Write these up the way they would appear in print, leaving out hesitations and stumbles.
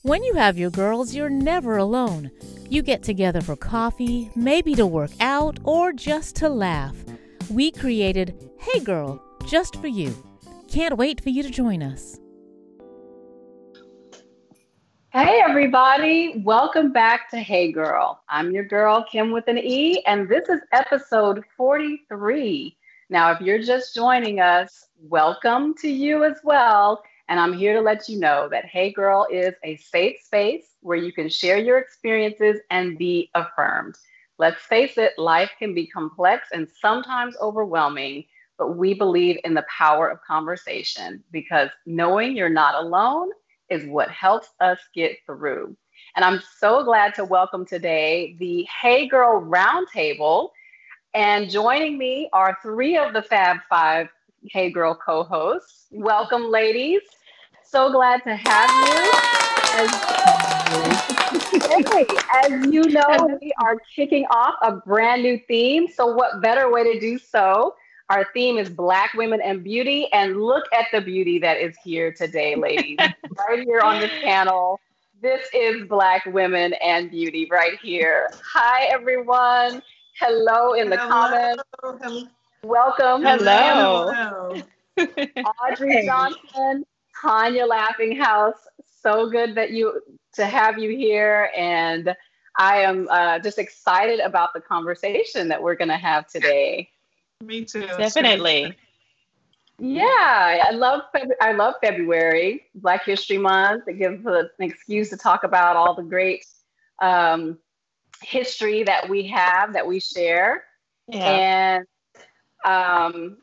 When you have your girls, you're never alone. You get together for coffee, maybe to work out, or just to laugh. We created Hey Girl, just for you. Can't wait for you to join us. Hey everybody, welcome back to Hey Girl. I'm your girl, Kim with an E, and this is episode 43. Now, if you're just joining us, welcome to you as well. And I'm here to let you know that Hey Girl is a safe space where you can share your experiences and be affirmed. Let's face it, life can be complex and sometimes overwhelming, but we believe in the power of conversation because knowing you're not alone is what helps us get through. And I'm so glad to welcome today the Hey Girl Roundtable. And joining me are three of the Fab Five Hey Girl co-hosts. Welcome, ladies. So glad to have you. As you know, we are kicking off a brand new theme. So what better way to do so? Our theme is Black Women and Beauty. And look at the beauty that is here today, ladies. Right here on this panel. This is Black Women and Beauty right here. Hi, everyone. Hello in the comments. Hello. Welcome. Hello. Audrey Johnson, Tanya Laughing House. So good to have you here. And I am just excited about the conversation that we're going to have today. Me too. Definitely. Yeah, I love February, Black History Month. It gives an excuse to talk about all the great history that we have, that we share. Yeah. And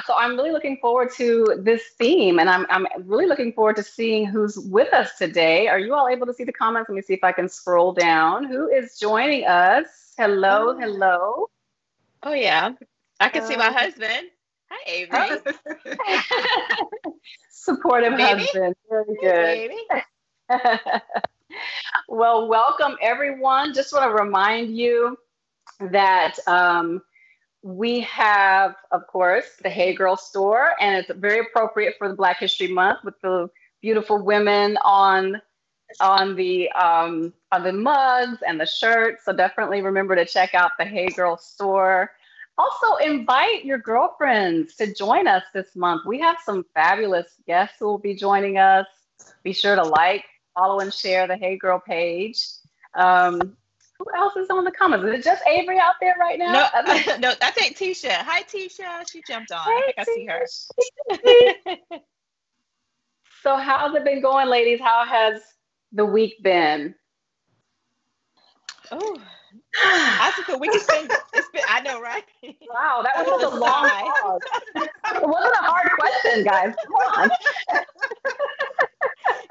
so I'm really looking forward to this theme, and I'm really looking forward to seeing who's with us today. Are you all able to see the comments? Let me see if I can scroll down. Who is joining us? Hello, hello. Oh, yeah. I can see my husband. Hi, Avery. Supportive Baby. husband. Very good. Baby. Well, welcome everyone. Just want to remind you that we have, of course, the Hey Girl store, and it's very appropriate for the Black History Month with the beautiful women on the mugs and the shirts. So definitely remember to check out the Hey Girl store. Also, invite your girlfriends to join us this month. We have some fabulous guests who will be joining us. Be sure to like, follow, and share the Hey Girl page. Who else is on the comments? Is it just Avery out there right now? No, I think Tisha. Hi, Tisha. She jumped on. Hey, I think I see her. So how's it been going, ladies? How has the week been? Oh, I think the week has been, I know, right? Wow, that was a long pause. It wasn't a hard question, guys. Come on.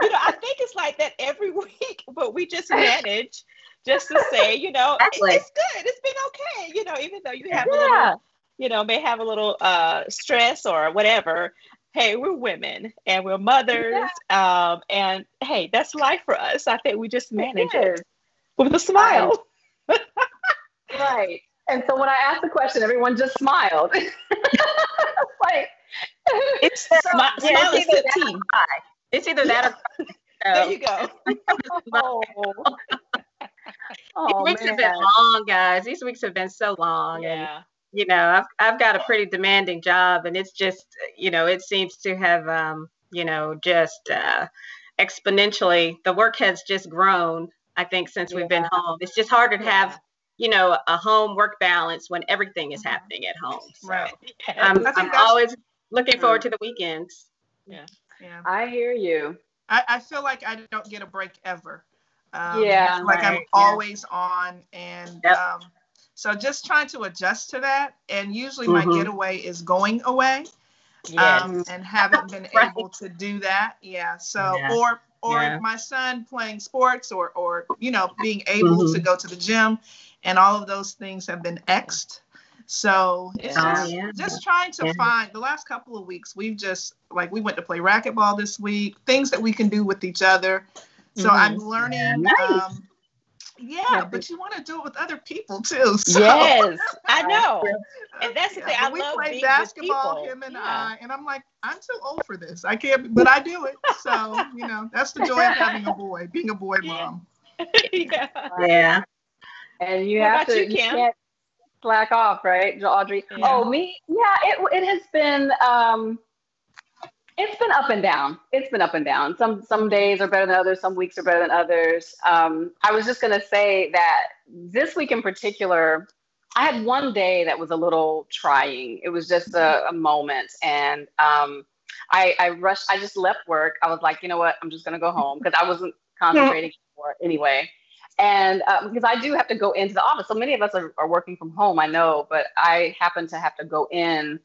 I think it's like that every week, but we just manage just to say, it's good. It's been okay. Even though you have a little, may have a little stress or whatever. Hey, we're women and we're mothers. And hey, that's life for us. I think we just manage it with a smile. Right. And so when I asked the question, everyone just smiled. Like, it's smile is 15. It's either that or there you go. These weeks have been long, guys. These weeks have been so long. Yeah. And I've got a pretty demanding job, and it's just, it seems to have, just exponentially, the work has just grown, I think, since we've been home. It's just harder to have, a home work balance when everything is happening at home. So Right. I'm always looking forward to the weekends. Yeah. I hear you. I feel like I don't get a break ever. I'm always on, and so just trying to adjust to that. And usually my getaway is going away, and haven't been able to do that. Yeah. So or my son playing sports, or being able to go to the gym, and all of those things have been X'd. So it's just trying to find. The last couple of weeks, we've just we went to play racquetball this week, things that we can do with each other. So I'm learning, Yeah, but you want to do it with other people too. So. Yes, I know. And that's the thing. I we love play being basketball, with people. him and I, and I'm like, I'm too old for this. I can't, but I do it. So, that's the joy of having a boy, being a boy mom. Yeah. And you what have about to, you, Kim? can't slack off, right, Audrey? Yeah. Oh, me? Yeah, it has been, it's been up and down. It's been up and down. Some days are better than others. Some weeks are better than others. I was just going to say that this week in particular, I had one day that was a little trying. It was just a moment. And I rushed. I just left work. I was like, you know what? I'm just going to go home because I wasn't concentrating anyway. And because I do have to go into the office. So many of us are working from home, I know, but I happen to have to go in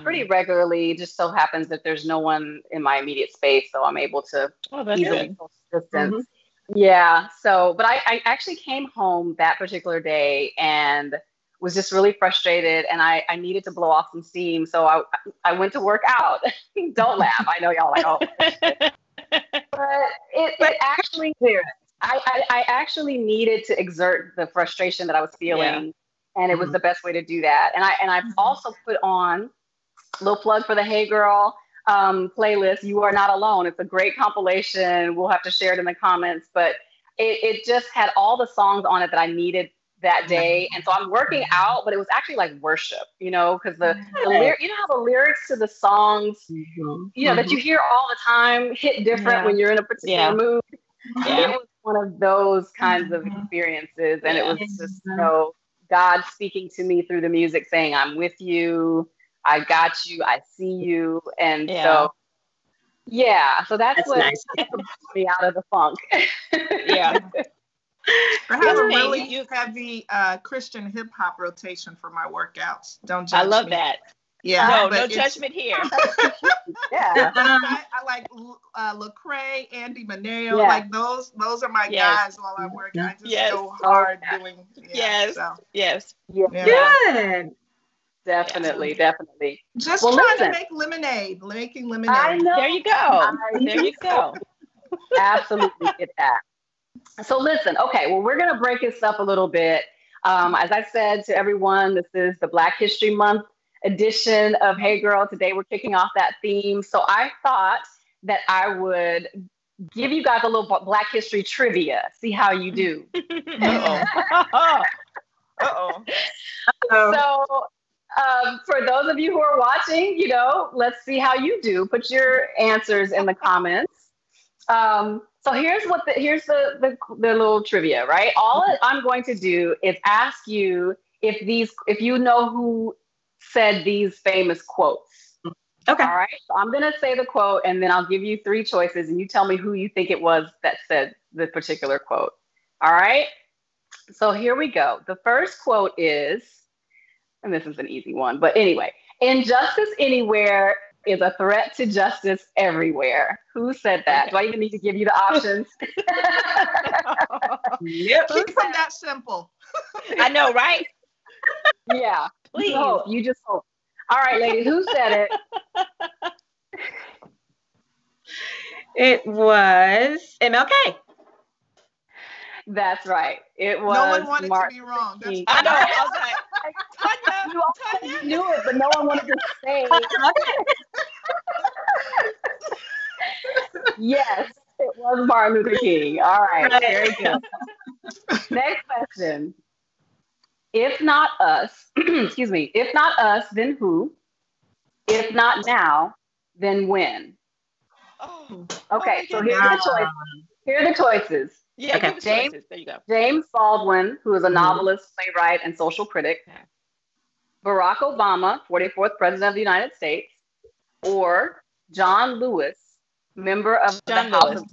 pretty regularly. It just so happens that there's no one in my immediate space, so I'm able to easily social distance. Yeah. So, but I actually came home that particular day and was just really frustrated, and I needed to blow off some steam. So I went to work out. Don't laugh. I know y'all like, oh. But it actually, I actually needed to exert the frustration that I was feeling, and it was the best way to do that. And I've also put on a little plug for the Hey Girl playlist. You Are Not Alone. It's a great compilation. We'll have to share it in the comments, but it just had all the songs on it that I needed that day. And so I'm working out, but it was actually like worship, because the lyric, how the lyrics to the songs, that you hear all the time hit different when you're in a particular mood. It was one of those kinds of experiences. And it was just, God speaking to me through the music saying, I'm with you. I got you. I see you. And so that's what nice. gets me out of the funk. I have a really heavy Christian hip hop rotation for my workouts. Don't judge me. I love that. Yeah, no judgment here. I like Lecrae, Andy Mineo, like those are my guys while I work. I just go hard doing. Good. Definitely. Just trying to make lemonade, making lemonade. I know. There you go. There you go. Absolutely get that. So listen, okay, well, we're going to break this up a little bit. As I said to everyone, this is the Black History Month edition of Hey Girl. Today we're kicking off that theme. So I thought that I would give you guys a little Black History trivia, see how you do. So for those of you who are watching, let's see how you do. Put your answers in the comments. So here's the little trivia, right? All I'm going to do is ask you if you know who said these famous quotes. Okay. All right. So I'm going to say the quote, and then I'll give you 3 choices, and you tell me who you think it was that said the particular quote. All right. So here we go. The first quote is, and this is an easy one, but anyway, injustice anywhere is a threat to justice everywhere. Who said that? Do I even need to give you the options? Yep. Keep them that simple. I know, right? Yeah. Please. You just hope. All right, ladies, who said it? It was MLK. That's right. It was. No one wanted to be wrong. That's I know. I was like, Tanya, you knew it, but no one wanted to say. Yes, it was Martin Luther King. All right, very good. Next question. If not us, excuse me, if not us, then who? If not now, then when? Okay, so here's the choices. Here are the choices. Yeah, okay. There you go. James Baldwin, who is a novelist, playwright, and social critic. Barack Obama, 44th President of the United States. Or John Lewis, member of the House of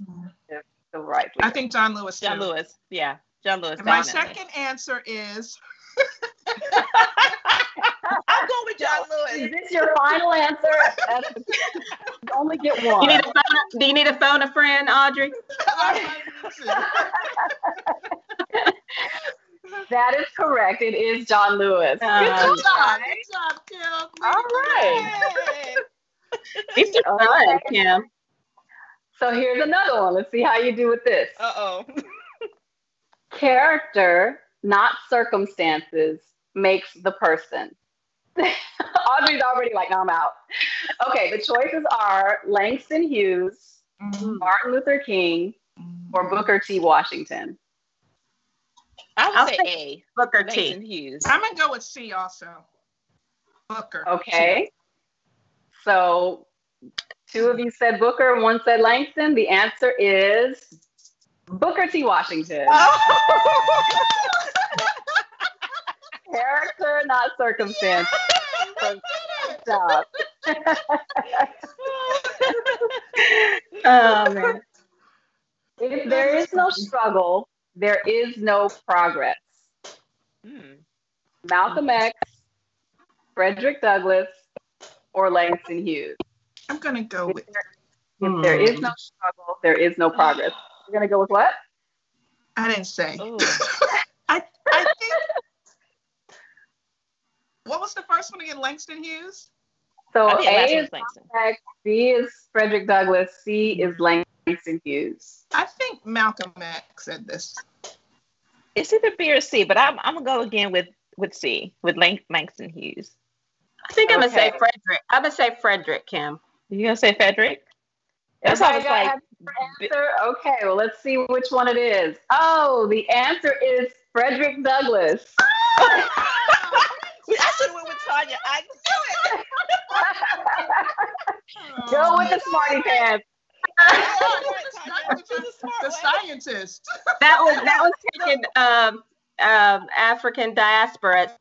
Civil Rights. I think John Lewis. John Lewis. Yeah. John Lewis. And my second answer is... I'll go with John Lewis. Is this your final answer? You only get one. Do you need to phone a friend, Audrey? That is correct. It is John Lewis. Good job, Kim. All right. These are fun, Kim. So here's another one. Let's see how you do with this. Uh-oh. Character, not circumstances, makes the person. Audrey's already like, no, I'm out. Okay, the choices are Langston Hughes, Martin Luther King, or Booker T. Washington. I'll say A. Booker Langston T. Hughes. I'm gonna go with C also. Booker. Okay. T. So 2 of you said Booker, 1 said Langston. The answer is Booker T. Washington. Character, not circumstance. Good job. Oh man. If there is no struggle, there is no progress. Malcolm X, Frederick Douglass, or Langston Hughes. I'm gonna go with. If there is no struggle, there is no progress. You're gonna go with what? I didn't say. I think. What was the first one again? Langston Hughes? So A is Malcolm X, B is Frederick Douglass, C is Langston Hughes. I think Malcolm X said this. It's either B or C, but I'm gonna go again with C, with Langston Hughes. I think I'm gonna say Frederick. I'm gonna say Frederick, Kim. You gonna say Frederick? That's how I was like. Answer? Okay, well, let's see which one it is. Oh, the answer is Frederick Douglass. I should have went with Tanya. I knew it. Go with the smarty pants. The scientist. That was taking African diaspora at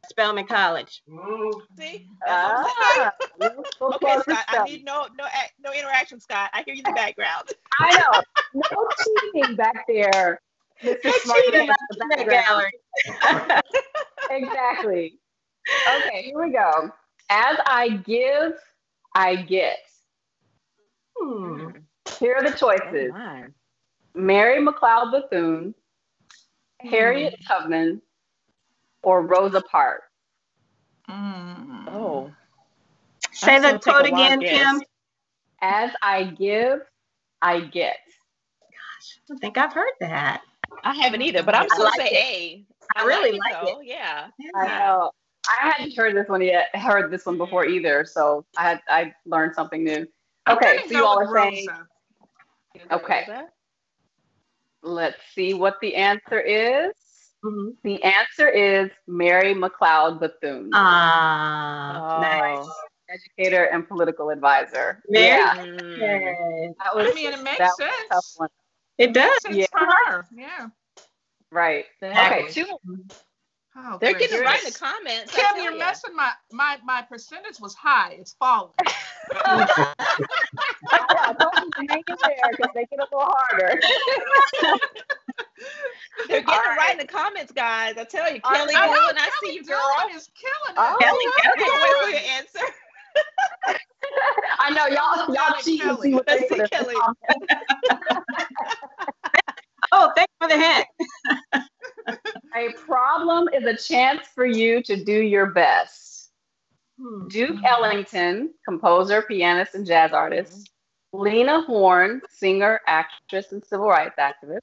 Spelman College. See? Okay, Scott, I need no interaction, Scott. I hear you in the background. I know. No cheating back there. Mr. Smarty Pants in the gallery. Exactly. Okay, here we go. As I give, I get. Here are the choices. Mary McLeod Bethune, Harriet Tubman, or Rosa Parks. Say the quote again, Kim. As I give, I get. Gosh, I don't think I've heard that. I haven't either, but I'm just gonna say A. I really like it. Yeah. I know. I hadn't heard this one yet. Heard this one before either, so I learned something new. Okay, so you all are saying. Okay. Let's see what the answer is. The answer is Mary McLeod Bethune. Nice. Educator and political advisor. Yeah. That was, it makes sense. It does. For her. Yeah. Right. Okay. Oh, they're getting it right in the comments. Kim, you're messing my percentage was high. It's falling. I told you to hang in there because they get a little harder. They're getting it right in the comments, guys. I tell you, Kelly Goodwin, I see you, girl. Is killing it. Kelly Wait for your answer. I know y'all cheat and see what they say. Kelly. Oh, thanks for the hint. A problem is a chance for you to do your best. Duke Ellington, composer, pianist, and jazz artist. Lena Horne, singer, actress, and civil rights activist.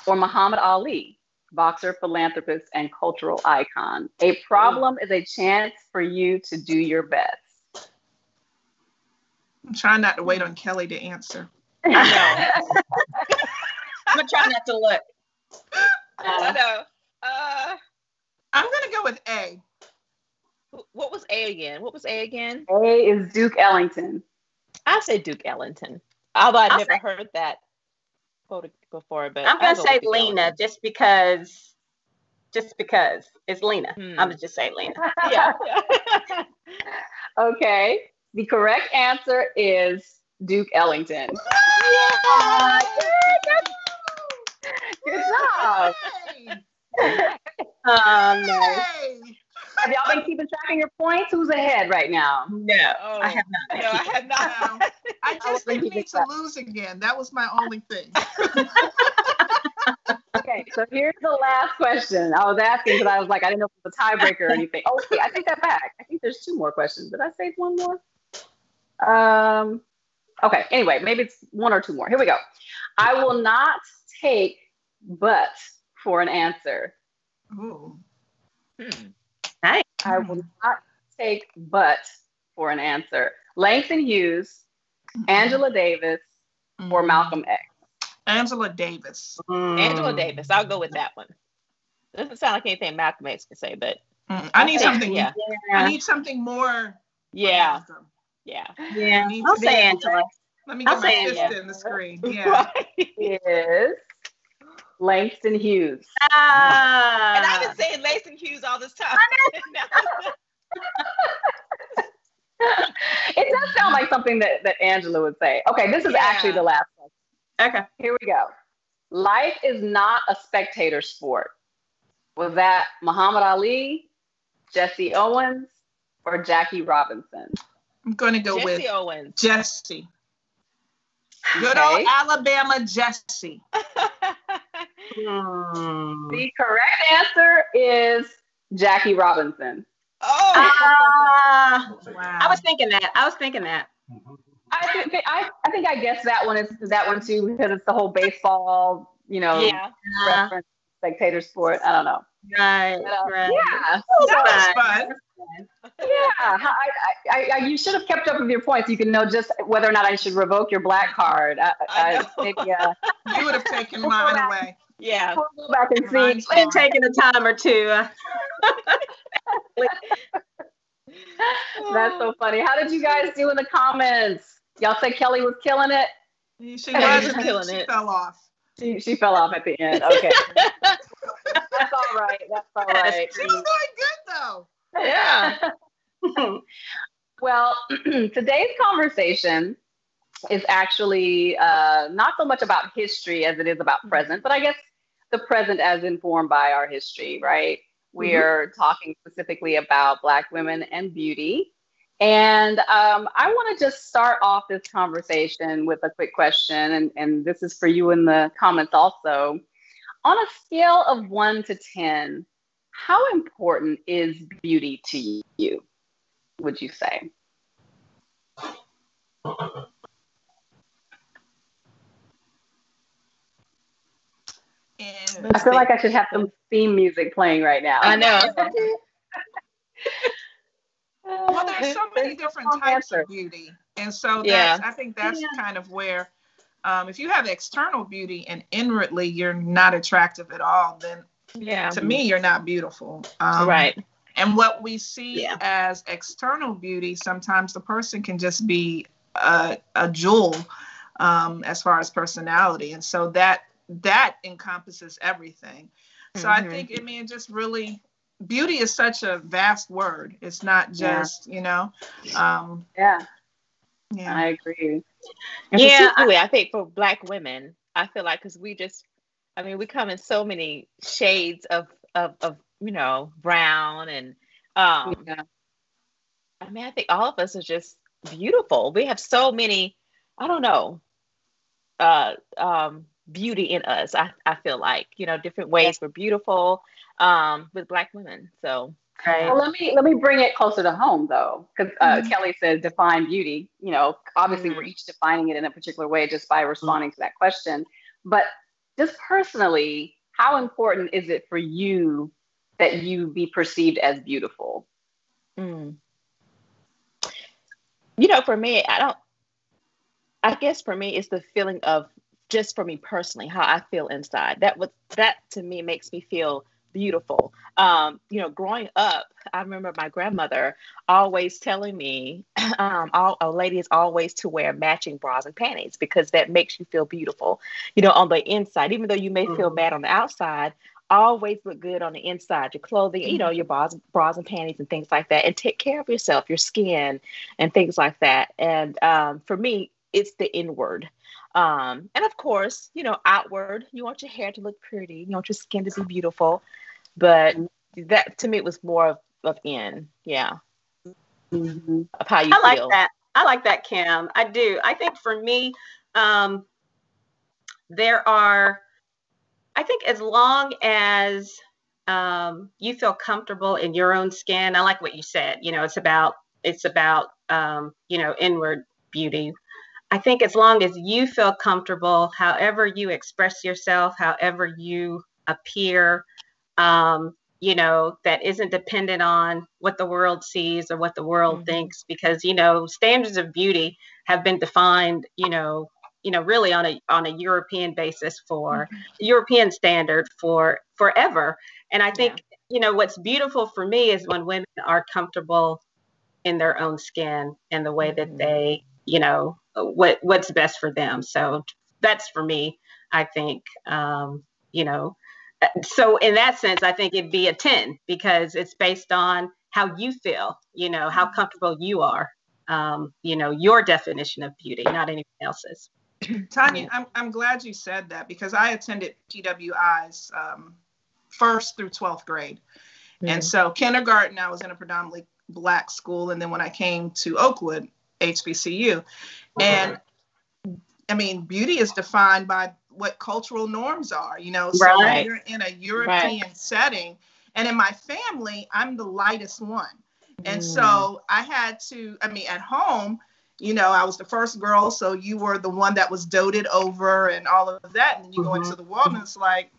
Or Muhammad Ali, boxer, philanthropist, and cultural icon. A problem is a chance for you to do your best. I'm trying not to wait on Kelly to answer. I know. I'm going to try not to look. I know. I'm going to go with A. What was A again? A is Duke Ellington. I say Duke Ellington. Although I've never heard that quote before, but I'm going to say Lena just because it's Lena. I'm going to just say Lena. Yeah. Okay. The correct answer is Duke Ellington. Yeah. Good job. Nice. Have y'all been keeping track of your points? Who's ahead right now? No, I have not. No, I have not. I just didn't need to lose again. That was my only thing. Okay, so here's the last question. I was asking because I was like, I didn't know if it was a tiebreaker or anything. Oh, wait, I take that back. I think there's 2 more questions. Did I save 1 more? Okay, anyway, maybe it's 1 or 2 more. Here we go. I will not take but for an answer. Ooh. Nice. I will not take but for an answer. Langston Hughes, Angela Davis, or Malcolm X. Angela Davis. Angela Davis. I'll go with that one. Doesn't sound like anything Malcolm X can say, but I need something. Yeah. I need something more. Yeah. Yeah. I'll say Angela. Let me get my fist in the screen. Yeah. Is Langston Hughes. And I've been saying Langston Hughes all this time. It does sound like something that Angela would say. Okay, this is actually the last one. Okay. Here we go. Life is not a spectator sport. Was that Muhammad Ali, Jesse Owens, or Jackie Robinson? I'm going to go with Jesse Owens. Jesse. Good old Alabama Jesse. The correct answer is Jackie Robinson. Oh, wow. I was thinking that. I think I guessed that one too, because it's the whole baseball, reference spectator sport. I don't know. Right. Yeah. That was fun. Yeah. You should have kept up with your points. You can know just whether or not I should revoke your black card. Maybe, you would have taken mine away. Yeah. We'll go back and see. It's taking a time or two. That's so funny. How did you guys do in the comments? Y'all said Kelly was killing it? She wasn't killing it. She fell off. She fell off at the end. Okay. That's all right. She was doing good though. Yeah. Well, today's conversation is actually not so much about history as it is about present, but I guess the present as informed by our history, right? We are talking specifically about Black women and beauty. And I want to just start off this conversation with a quick question, and this is for you in the comments also. On a scale of 1 to 10, how important is beauty to you, would you say? I feel like I should have some theme music playing right now. I know. Well, there's so many different types of beauty. And so I think that's kind of where, if you have external beauty and inwardly you're not attractive at all, then to me, you're not beautiful. Right. And what we see as external beauty, sometimes the person can just be a jewel as far as personality. And so that encompasses everything. So I think, it just really, beauty is such a vast word. It's not just, I agree. And particularly, I think for Black women, I feel like, because we come in so many shades of brown and, I think all of us are just beautiful. We have so many, beauty in us. I feel like, different ways we're beautiful with Black women. So well, let me bring it closer to home though, because Kelly said define beauty. Obviously we're each defining it in a particular way just by responding to that question. But just personally, how important is it for you that you be perceived as beautiful? For me, I guess for me, it's the feeling of, just for me personally, how I feel inside. That to me makes me feel beautiful. Growing up, I remember my grandmother always telling me, all ladies always to wear matching bras and panties, because that makes you feel beautiful, on the inside. Even though you may feel bad on the outside, always look good on the inside. Your clothing, your bras and panties and things like that, and take care of yourself, your skin and things like that. And for me, it's the inward. And of course, outward, you want your hair to look pretty, you want your skin to be beautiful, but that to me was more of in, of how you feel. I like that, Kim. I do. I think for me, I think as long as you feel comfortable in your own skin, I like what you said, it's about inward beauty. I think as long as you feel comfortable, however you express yourself, however you appear, that isn't dependent on what the world sees or what the world thinks, because, standards of beauty have been defined, really on a European basis for European standard for forever. And I think, what's beautiful for me is when women are comfortable in their own skin and the way that they, what's best for them. So that's for me, I think, so in that sense, I think it'd be a 10 because it's based on how you feel, how comfortable you are, your definition of beauty, not anyone else's. Tanya, I'm glad you said that, because I attended PWI's 1st through 12th grade. And so kindergarten, I was in a predominantly Black school. And then when I came to Oakwood, HBCU, and I mean, beauty is defined by what cultural norms are, so when you're in a European setting, and in my family, I'm the lightest one. And so I had to, at home, I was the first girl, so you were the one that was doted over and all of that. And then you go into the world and it's like,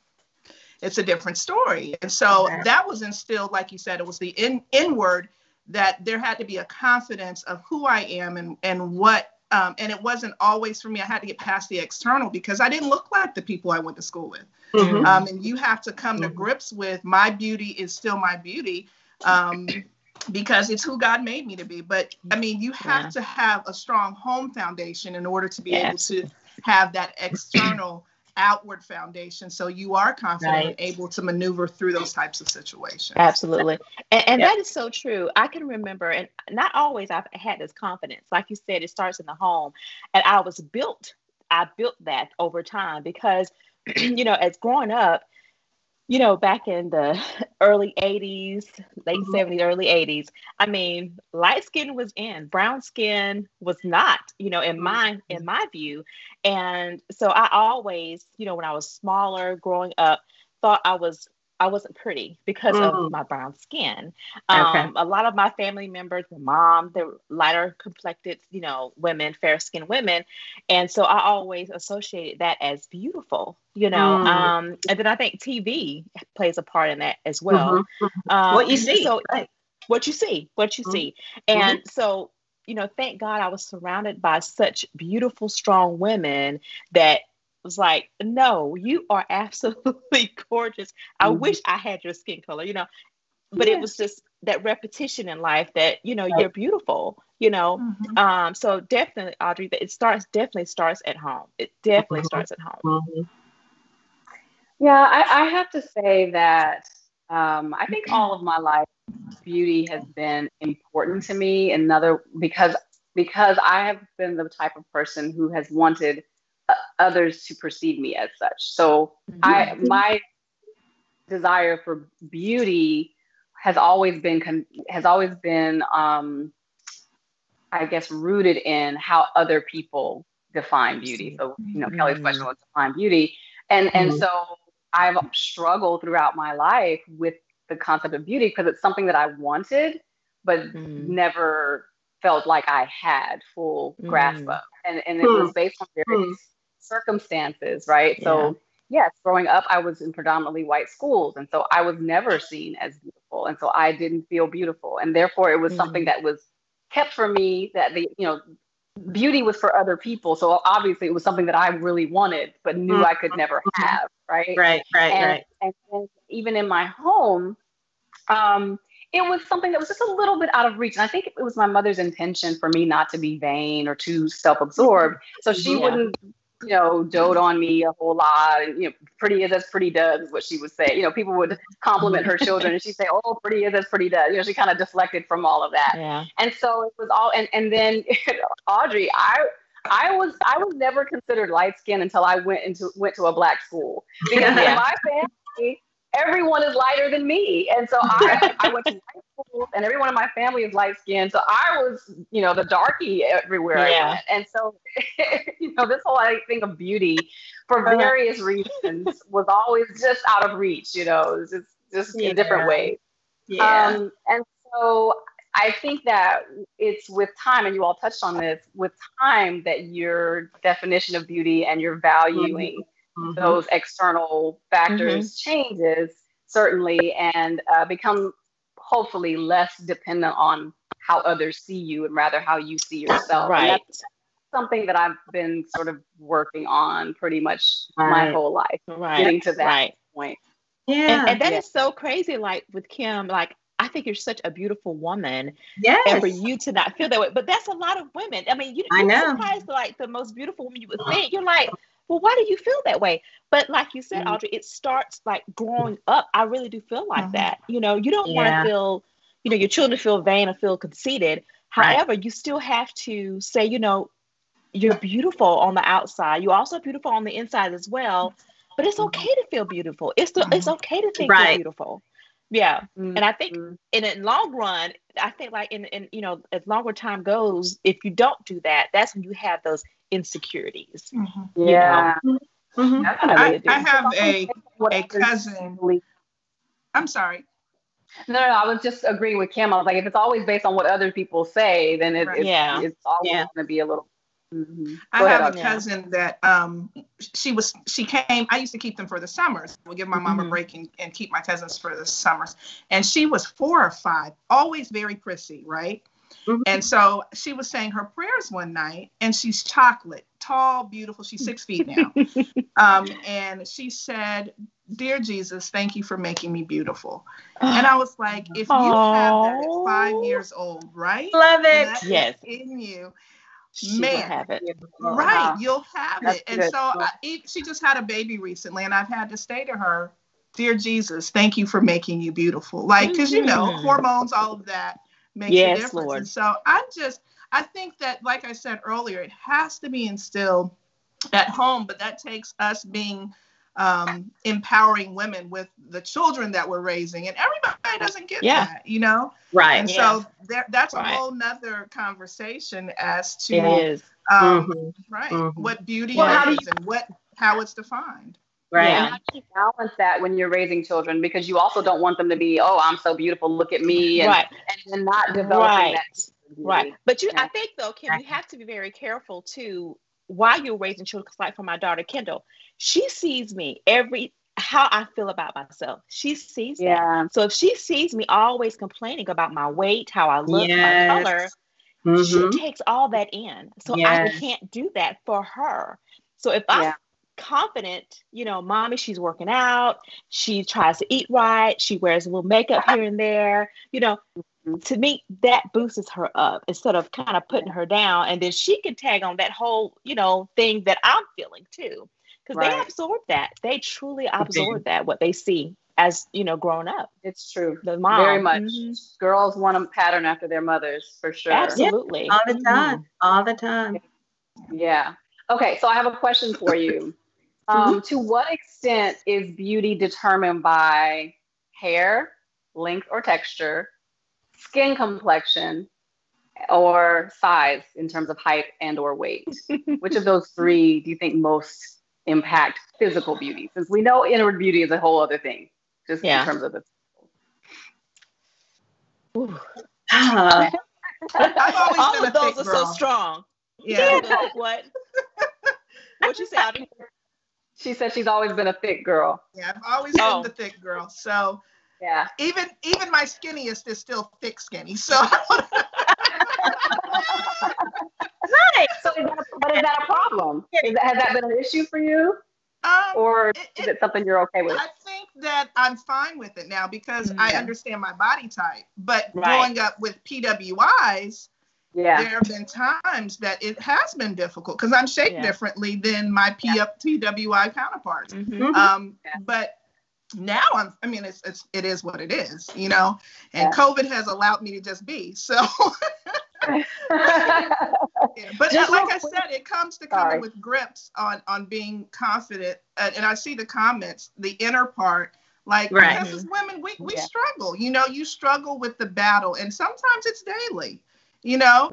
it's a different story. And so that was instilled, like you said, it was the inward, that there had to be a confidence of who I am and what, and it wasn't always for me. I had to get past the external because I didn't look like the people I went to school with. And you have to come to grips with my beauty is still my beauty, because it's who God made me to be. But you have to have a strong home foundation in order to be able to have that external outward foundation, so you are confident and able to maneuver through those types of situations. Absolutely. And that is so true. I can remember, and not always I've had this confidence. Like you said, it starts in the home. And I built that over time because, as growing up, back in the early 80s, late 70s, early 80s, light skin was in, brown skin was not, in my view. And so I always, when I was smaller growing up, thought I wasn't pretty because of my brown skin. A lot of my family members, my mom, they're lighter complected, women, fair skinned women. And so I always associated that as beautiful, and then I think TV plays a part in that as well. What you see. So what you see. And so, thank God I was surrounded by such beautiful, strong women that was like, no, you are absolutely gorgeous. I wish I had your skin color, but it was just that repetition in life that, you're beautiful, so definitely, Audrey, that it definitely starts at home. It definitely starts at home. Yeah, I have to say that I think all of my life, beauty has been important to me. Because I have been the type of person who has wanted others to perceive me as such. So my desire for beauty has always been I guess rooted in how other people define beauty. So Kelly's question was define beauty, and so I've struggled throughout my life with the concept of beauty because it's something that I wanted but never felt like I had full grasp of, and it was based on various circumstances, right? So yes, growing up, I was in predominantly white schools, and so I was never seen as beautiful, and so I didn't feel beautiful, and therefore it was something that was kept from me. That beauty was for other people, so obviously it was something that I really wanted, but knew I could never have, right? Right. And even in my home, it was something that was just a little bit out of reach. And I think it was my mother's intention for me not to be vain or too self-absorbed. So she wouldn't, dote on me a whole lot. And, pretty is as pretty does is what she would say. People would compliment her children and she'd say, oh, pretty is as pretty does. She kind of deflected from all of that. Yeah. And so it was all, and then Audrey, I was never considered light skinned until I went to a Black school, because in my family, everyone is lighter than me. And so I went to white schools and everyone in my family is light skinned. So I was, the darky everywhere I went. And so, this whole thing of beauty for various reasons was always just out of reach, it was just in different ways. And so I think that it's with time, and you all touched on this, with time that your definition of beauty and your valuing those external factors changes, certainly, and become hopefully less dependent on how others see you and rather how you see yourself. Right. And that's something that I've been sort of working on pretty much my whole life, getting to that point. Yeah. And that is so crazy. Like with Kim, like, I think you're such a beautiful woman. Yes. And for you to not feel that way, but that's a lot of women. I mean, you're surprised, like the most beautiful woman you would think. You're like, well, why do you feel that way? But like you said, Audrey, it starts like growing up. I really do feel like that. You know, you don't want to feel, you know, your children feel vain or feel conceited. However, you still have to say, you know, you're beautiful on the outside. You're also beautiful on the inside as well. But it's okay to feel beautiful. It's okay to think you're beautiful. Yeah. And I think in the long run, I think like in you know, as longer time goes, if you don't do that, that's when you have those insecurities. Yeah. I have a cousin. I'm sorry. No, I was just agreeing with Kim. I was like, if it's always based on what other people say, then it's always going to be a little. I have a cousin that she came. I used to keep them for the summers. I would give my mom a break and keep my cousins for the summers. And she was 4 or 5, always very prissy, right? And so she was saying her prayers one night, and she's chocolate, tall, beautiful. She's 6 feet now. And she said, "Dear Jesus, thank you for making me beautiful." And I was like, if you have that at 5 years old, right? Love it. Yes. In you. Man, have it. Right, you'll have it. And so she just had a baby recently, and I've had to say to her, "Dear Jesus, thank you for making you beautiful." Like, because you know, hormones, all of that makes a difference. Lord. And so I think that, like I said earlier, it has to be instilled at home, but that takes us being empowering women with the children that we're raising, and everybody doesn't get that, you know? Right. And so that's a whole nother conversation as to what beauty is and how it's defined. Right. And how do you balance that when you're raising children? Because you also don't want them to be, oh, I'm so beautiful, look at me, and not developing that. Right. But I think though, Kim, you have to be very careful too while you're raising children. Because like for my daughter Kendall, she sees me how I feel about myself. She sees that. So if she sees me always complaining about my weight, how I look, my color, she takes all that in. So I can't do that for her. So if I'm confident, you know, mommy, she's working out, she tries to eat right, she wears a little makeup here and there, you know, to me, that boosts her up instead of kind of putting her down. And then she can tag on that whole, you know, thing that I'm feeling too. Because they absorb that. They truly absorb that, what they see as, you know, growing up. It's true. The mom. Very much. Girls want a pattern after their mothers, for sure. Absolutely. Yeah, all the time. All the time. Yeah. Okay, so I have a question for you. To what extent is beauty determined by hair, length or texture, skin complexion, or size in terms of height and or weight? Which of those 3 do you think most impact physical beauty? Since we know inward beauty is a whole other thing, just in terms of the all of those are so strong. What you say, Audrey? She said she's always been a thick girl. Yeah, I've always been the thick girl. So even my skinniest is still thick skinny. So So is that a problem? Has that been an issue for you? Or is it something you're okay with? I think that I'm fine with it now because I understand my body type. But growing up with PWIs, there have been times that it has been difficult because I'm shaped differently than my PWI counterparts. But now it is what it is, you know, and COVID has allowed me to just be. So but like I said, it comes to coming with grips on being confident. And I see the comments, the inner part, like because as women, we struggle, you know, you struggle with the battle, and sometimes it's daily, you know,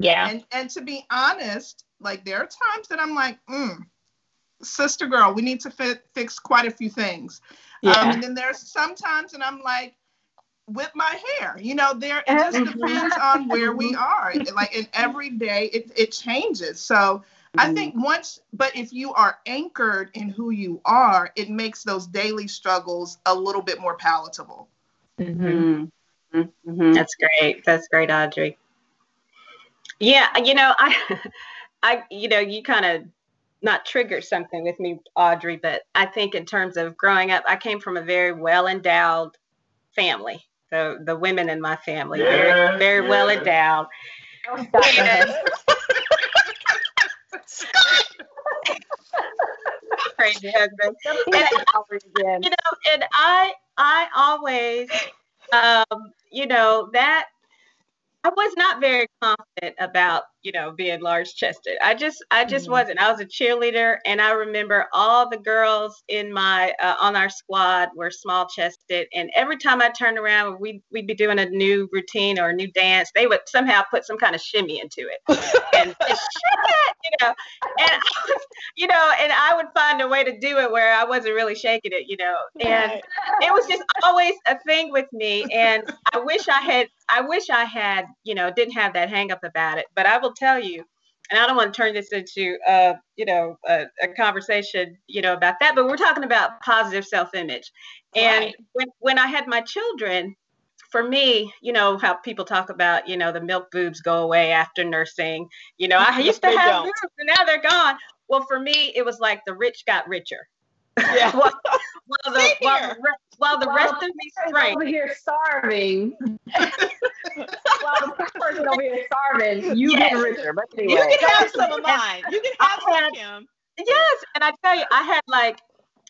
and to be honest, like there are times that I'm like, sister girl, we need to fix quite a few things. And then there's sometimes and I'm like, with my hair, you know, it just depends on where we are. Like in every day, it changes. So I think but if you are anchored in who you are, it makes those daily struggles a little bit more palatable. Mm-hmm. Mm-hmm. That's great. That's great, Audrey. Yeah, you kind of not triggered something with me, Audrey, but I think in terms of growing up, I came from a very well-endowed family. The women in my family, very, very well endowed. Crazy husband. And I always, that I was not very confident about, being large chested. I just wasn't. I was a cheerleader, and I remember all the girls in my on our squad were small chested, and every time I turned around, we'd be doing a new routine or a new dance. They would somehow put some kind of shimmy into it, and and I was, and I would find a way to do it where I wasn't really shaking it, and it was just always a thing with me. And I wish I had, didn't have that hang up about it. But I will tell you, and I don't want to turn this into, a conversation, about that, but we're talking about positive self-image. And when I had my children, for me, how people talk about, the milk boobs go away after nursing. I used to have boobs and now they're gone. Well, for me, it was like the rich got richer. Yeah. while the rest of me shrank. Over here starving. While the person over here starving, you get richer. But anyway. You can have some of mine. You can have some, Kim. Yes, and I tell you, I had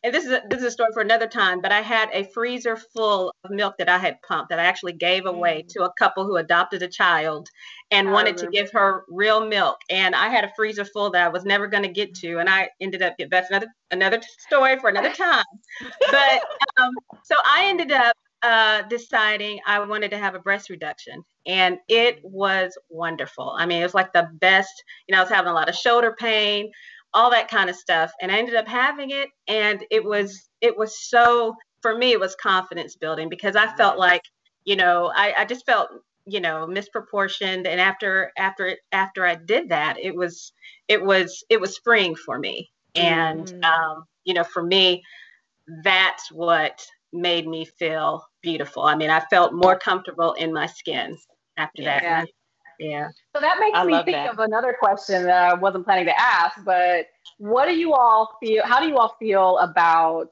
and this is a story for another time, but I had a freezer full of milk that I had pumped that I actually gave away to a couple who adopted a child and wanted to give her real milk. And I had a freezer full that I was never going to get to, and I ended up that's another story for another time. But so I ended up deciding I wanted to have a breast reduction, and it was wonderful. I mean, it was like the best. I was having a lot of shoulder pain, all that kind of stuff. And I ended up having it. And it was so, for me, it was confidence building, because I felt like, I just felt, misproportioned. And after I did that, it was freeing for me. And, for me, that's what made me feel beautiful. I mean, I felt more comfortable in my skin after that. Yeah. So that makes me think of another question that I wasn't planning to ask, but how do you all feel about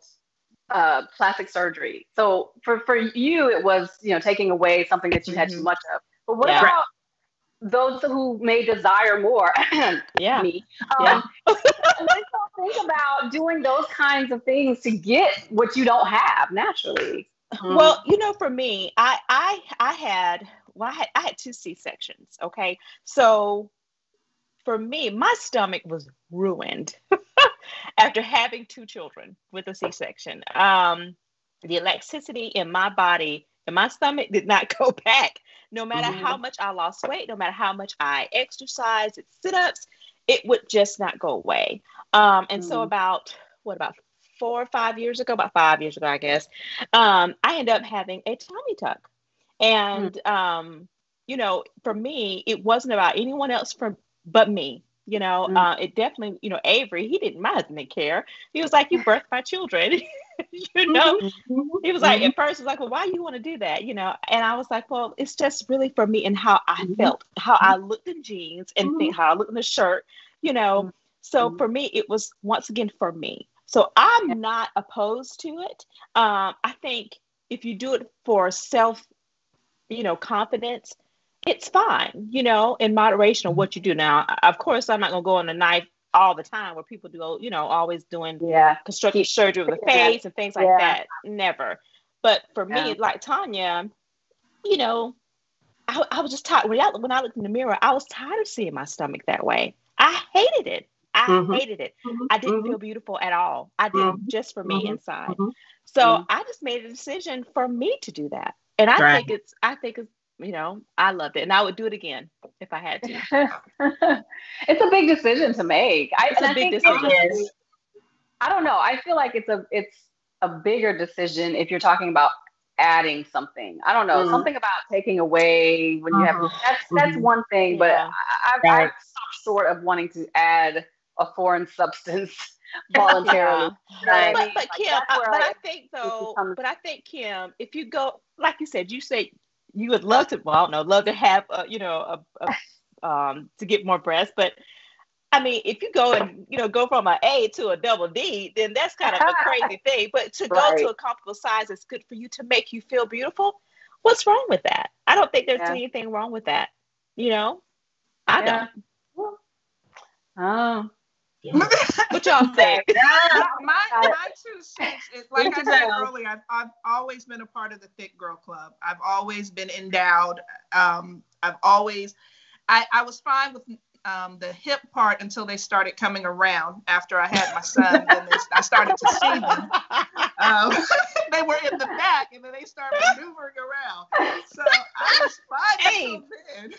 plastic surgery? So for you, it was, taking away something that you had too much of. But what about those who may desire more? Me. What do you think about doing those kinds of things to get what you don't have naturally? Well, for me, I had 2 C-sections. Okay. So for me, my stomach was ruined after having 2 children with a C-section. The elasticity in my body and my stomach did not go back. No matter how much I lost weight, no matter how much I exercised, sit-ups, it would just not go away. And so about 4 or 5 years ago, I guess, I ended up having a tummy tuck. And, for me, it wasn't about anyone else but me. It definitely, Avery, my husband didn't care. He was like, you birthed my children, He was like, at first, he was like, well, why do you want to do that? And I was like, well, it's just really for me and how I felt, how I looked in jeans and how I looked in the shirt, So for me, it was once again for me. So I'm not opposed to it. I think if you do it for self, confidence, it's fine, in moderation of what you do. Now, of course, I'm not going to go on a knife all the time where people do, always doing constructive surgery of the face and things like that. Never. But for me, like Tanya, I was just tired. When I looked in the mirror, I was tired of seeing my stomach that way. I hated it. Hated it. I didn't feel beautiful at all. I didn't, just for me inside. So I just made a decision for me to do that. And I think it's, I loved it. And I would do it again if I had to. It's a big decision to make. It's a big decision. I don't know. I feel like it's a bigger decision if you're talking about adding something. I don't know, something about taking away when you have, that's one thing, but I've stopped short of wanting to add a foreign substance voluntarily. Yeah. But Kim, but I think Kim, if you go, like you said, you say you would love to, well, I don't know, love to have, to get more breasts, but I mean, if you go and, go from an A to a double D, then that's kind of a crazy thing. But to go to a comfortable size that's good for you to make you feel beautiful, what's wrong with that? I don't think there's anything wrong with that. I don't. Oh. What y'all think? My 2 cents is, like I said earlier, I've always been a part of the Thick Girl Club. I've always been endowed. I was fine with the hip part until they started coming around after I had my son. Then I started to see them. They were in the back, and then they started maneuvering around. So I was fine until then.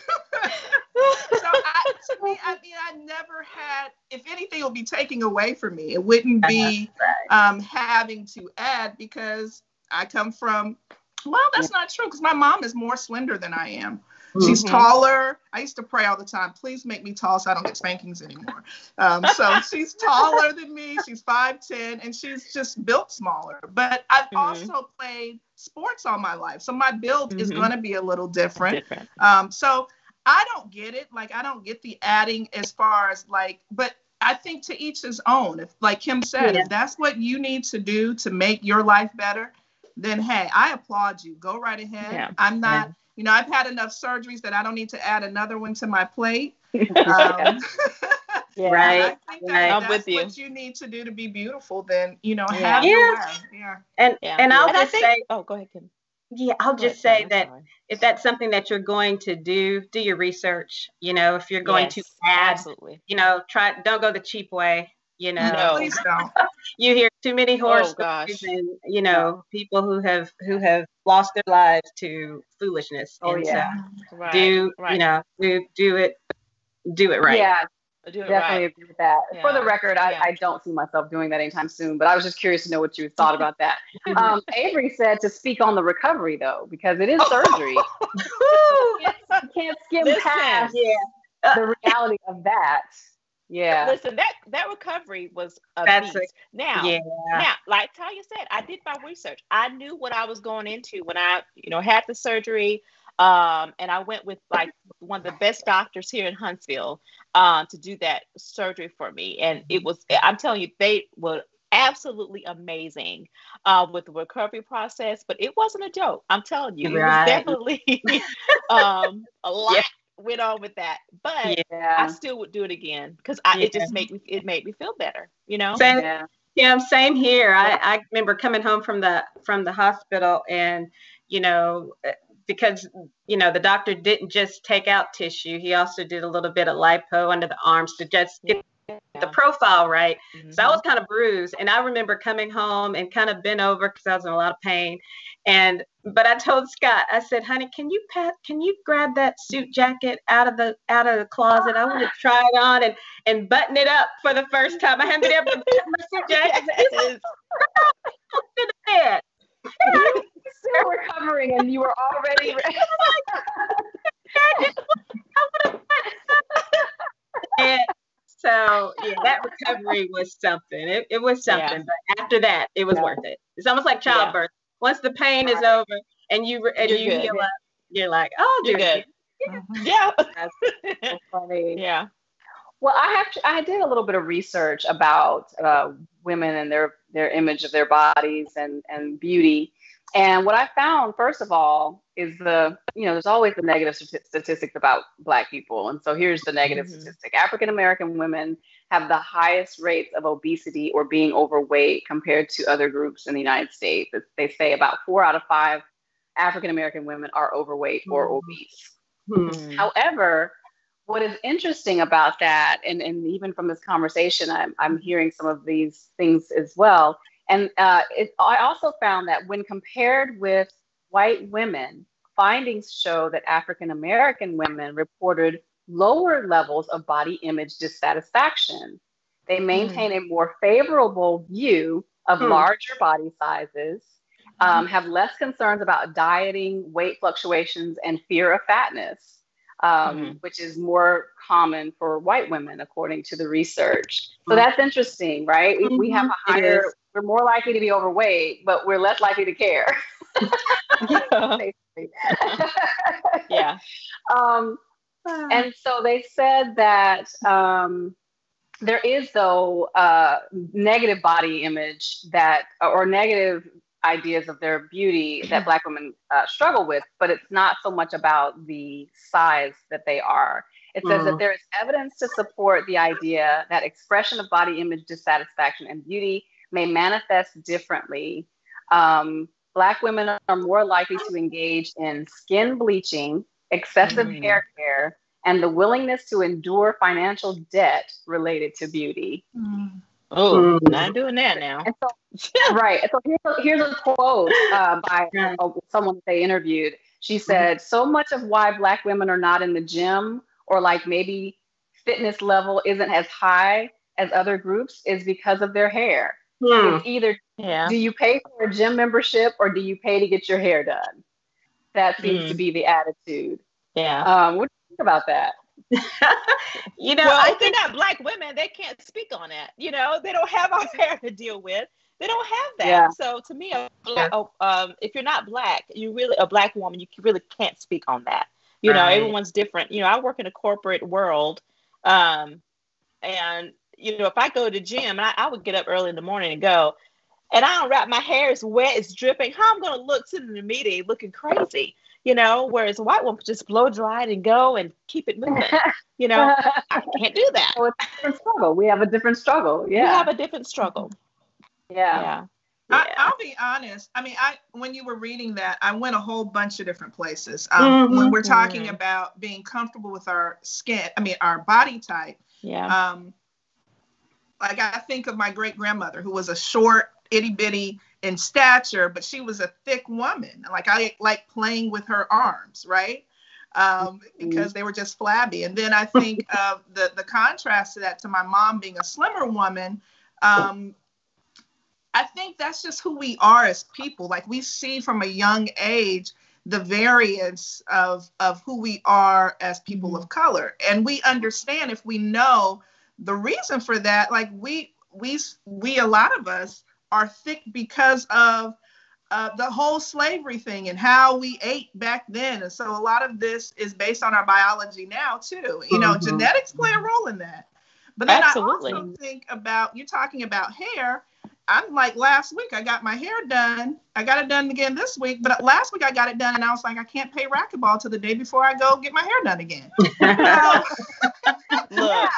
So to me, I never had. If anything, it would be taking away from me. It wouldn't be having to add, because I come from. Well, that's not true, because my mom is more slender than I am. She's taller. I used to pray all the time, please make me tall so I don't get spankings anymore. So she's taller than me. She's 5'10", and she's just built smaller. But I've also played sports all my life, so my build is going to be a little different. So I don't get it. Like, I don't get the adding as far as but I think to each his own. If, like Kim said, if that's what you need to do to make your life better, then hey, I applaud you. Go right ahead. Yeah. I'm not. I've had enough surgeries that I don't need to add another one to my plate. Right. I think that's with you. What you need to do to be beautiful. Then have your way. Yeah. And I'll just say. Oh, go ahead, Kim. Yeah, I'll just say that if that's something that you're going to do your research. If you're going to add, absolutely. Don't go the cheap way. No, please don't. You hear too many horror stories, and people who have lost their lives to foolishness. Oh, and yeah. So do it right. Yeah. Definitely agree with that. Yeah. For the record, I don't see myself doing that anytime soon, but I was just curious to know what you thought about that. Avery said to speak on the recovery, though, because it is surgery. You can't skim past the reality of that. Yeah. Listen, that recovery was a beast. Now, like Talia said, I did my research. I knew what I was going into when I, had the surgery. And I went with one of the best doctors here in Huntsville to do that surgery for me. And I'm telling you, they were absolutely amazing with the recovery process, but it wasn't a joke. I'm telling you, it was definitely a lot went on with that, but I still would do it again because it just made me feel better, Same here. I remember coming home from the hospital, and because the doctor didn't just take out tissue, he also did a little bit of lipo under the arms to just get the profile right. So I was kind of bruised, and I remember coming home and kind of bent over because I was in a lot of pain. But I told Scott, I said, honey, can you grab that suit jacket out of the closet? I want to try it on and button it up for the first time. I haven't been able to button my suit jacket. To the bed. Still recovering, and you were already ready. And so that recovery was something. It was something. But after that, it was worth it. It's almost like childbirth. Once the pain is over and you heal up, you're like, oh, you're good. Yeah. That's so funny. Yeah. Well, I did a little bit of research about women and their image of their bodies and beauty. And what I found, first of all, is there's always the negative statistics about Black people. And so here's the negative statistic. African American women have the highest rates of obesity or being overweight compared to other groups in the United States. They say about 4 out of 5 African American women are overweight or obese. However, what is interesting about that, and even from this conversation, I'm hearing some of these things as well. And I also found that when compared with white women, findings show that African American women reported lower levels of body image dissatisfaction. They maintain a more favorable view of larger body sizes, have less concerns about dieting, weight fluctuations, and fear of fatness. which is more common for white women, according to the research. So that's interesting, right? We have a higher, we're more likely to be overweight, but we're less likely to care. Yeah. And so they said that there is, though, negative body image that, or negative ideas of their beauty that Black women struggle with, but it's not so much about the size that they are. It says that there is evidence to support the idea that expression of body image dissatisfaction and beauty may manifest differently. Black women are more likely to engage in skin bleaching, excessive hair care, and the willingness to endure financial debt related to beauty. Oh, not doing that now. And so, right. So here's a quote by someone that they interviewed. She said, "So much of why Black women are not in the gym, or like maybe fitness level isn't as high as other groups, is because of their hair. It's either do you pay for a gym membership or do you pay to get your hair done? That seems to be the attitude." Yeah. What do you think about that? Well, if they're not Black women, they can't speak on that. They don't have our hair to deal with. They don't have that. Yeah. So to me, if you're not Black, a Black woman, you really can't speak on that. Everyone's different. I work in a corporate world, and if I go to the gym, and I would get up early in the morning and go, and I don't wrap, my hair is wet, it's dripping. How I'm going to look sitting in the meeting looking crazy? Whereas a white woman just blow dry it and go and keep it moving. I can't do that. So it's a different struggle. We have a different struggle. Yeah. We have a different struggle. Yeah. I'll be honest. I mean, when you were reading that, I went a whole bunch of different places. When we're talking about being comfortable with our skin, our body type. Yeah. Like I think of my great grandmother, who was a short, itty bitty in stature, but she was a thick woman. Like I like playing with her arms, right? Because they were just flabby. And then I think of the contrast to that, to my mom being a slimmer woman. I think that's just who we are as people. Like we see from a young age the variance of who we are as people of color, and we understand, if we know the reason for that, like we a lot of us are thick because of the whole slavery thing and how we ate back then. And so a lot of this is based on our biology now too. Genetics play a role in that. But then Absolutely. I also think about, you talking about hair. I'm like, last week I got my hair done. I got it done again this week, but last week I got it done and I was like, I can't pay racquetball till the day before I go get my hair done again. Look.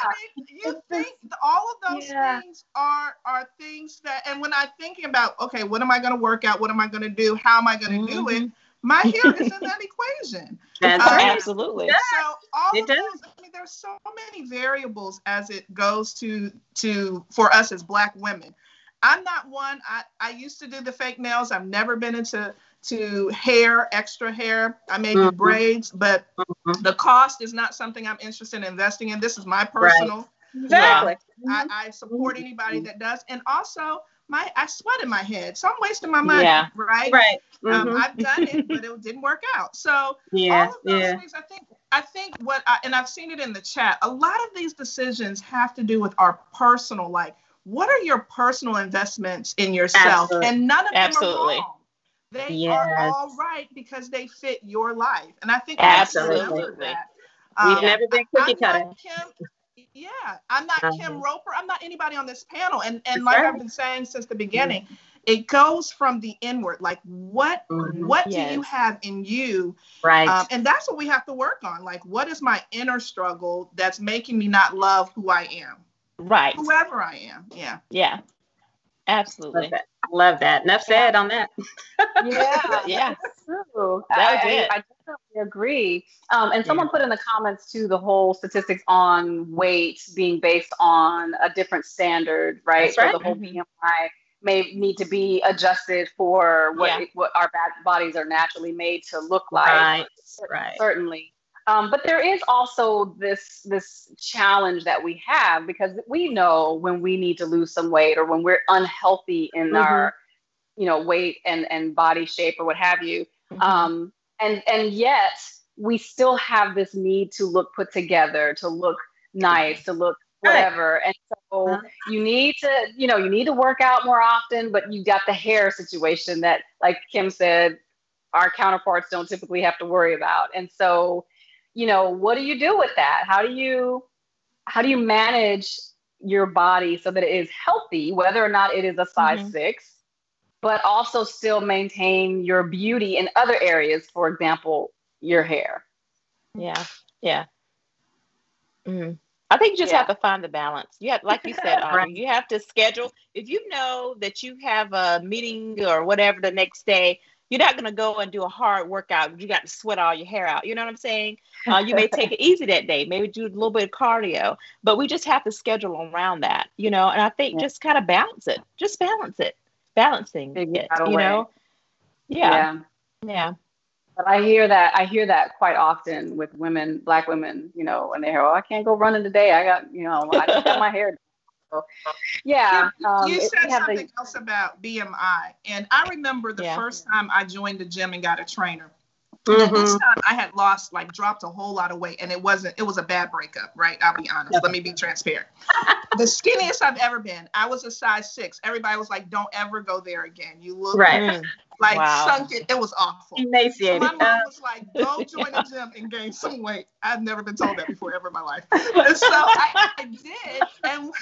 You think all of those things are things that, and when I'm thinking about, okay, what am I going to work out? What am I going to do? How am I going to do it? My hair is in that equation. That's right. Absolutely. So all of those, there's so many variables as it goes to for us as Black women. I'm not one. I used to do the fake nails. I've never been into hair, extra hair. I may do braids, but the cost is not something I'm interested in investing in. This is my personal. Right. Exactly. I support anybody that does. And also, I sweat in my head, so I'm wasting my money. Yeah. Right. I've done it, but it didn't work out. So all of those things, I think and I've seen it in the chat, a lot of these decisions have to do with our personal, like, what are your personal investments in yourself? Absolutely. And none of them are wrong. They are all right because they fit your life. And I think we have to remember that. We've never been cookie cutter. I'm not Kim Roper. I'm not anybody on this panel. And like I've been saying since the beginning, it goes from the inward. Like, what do you have in you? Right. And that's what we have to work on. Like, what is my inner struggle that's making me not love who I am? Right. Whoever I am. Yeah. Yeah. Absolutely. Love that. Enough said on that. Yeah. That's true. I definitely agree. And someone put in the comments too, the whole statistics on weight being based on a different standard, right? So the whole BMI may need to be adjusted for what our bodies are naturally made to look like. Right. Certainly. But there is also this challenge that we have, because we know when we need to lose some weight or when we're unhealthy in our, weight and body shape or what have you. And yet, we still have this need to look put together, to look nice, to look whatever. And so you need to work out more often, but you got the hair situation that, like Kim said, our counterparts don't typically have to worry about. And so, what do you do with that? How do you manage your body so that it is healthy, whether or not it is a size 6, but also still maintain your beauty in other areas, for example, your hair? Yeah. I think you just have to find the balance. You have, like you said, Audrey, you have to schedule. If you know that you have a meeting or whatever the next day, you're not going to go and do a hard workout. You got to sweat all your hair out. You know what I'm saying? You may take it easy that day, maybe do a little bit of cardio, but we just have to schedule around that, and I think just kind of balance it. Just balancing it, Yeah. But I hear that quite often with women, Black women, when they hear, "Oh, I can't go running today. I got, I just got my hair." So, yeah. You said something else about BMI, and I remember the first time I joined the gym and got a trainer. And this time I had dropped a whole lot of weight, and it was a bad breakup, right? I'll be honest. Let me be transparent. The skinniest I've ever been. I was a size 6. Everybody was like, "Don't ever go there again. You look sunk it." It was awful. Emaciated. So my mom was like, "Go join the gym and gain some weight." I've never been told that before ever in my life. And so I did, and